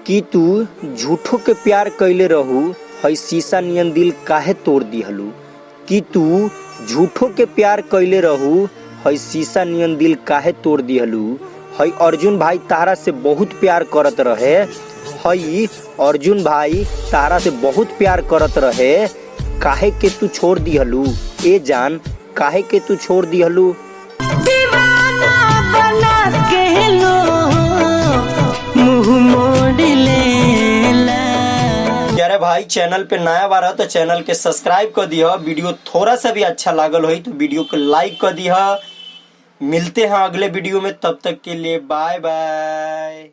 कि तू झूठो के प्यार कैले रहू, हई शीशा नियन दिल काहे तोड़ दिहलू। कि तू झूठो के प्यार कैले रहू, हई शीशा नियन दिल काहे तोड़ दिहलू। हई अर्जुन भाई तारा से बहुत प्यार करत रहे, हई अर्जुन भाई तारा से बहुत प्यार करत रहे, काहे के तू छोड़ दिहलू। ए जान काहे के तू छोड़ दिहलू। दीवाना बना के लो मुंह मोड़ लेला। यारे भाई चैनल पे नया बार है तो चैनल के सब्सक्राइब कर दिया। वीडियो थोड़ा सा भी अच्छा लागल हो तो वीडियो को लाइक कर दिया। मिलते हैं अगले वीडियो में, तब तक के लिए बाय बाय।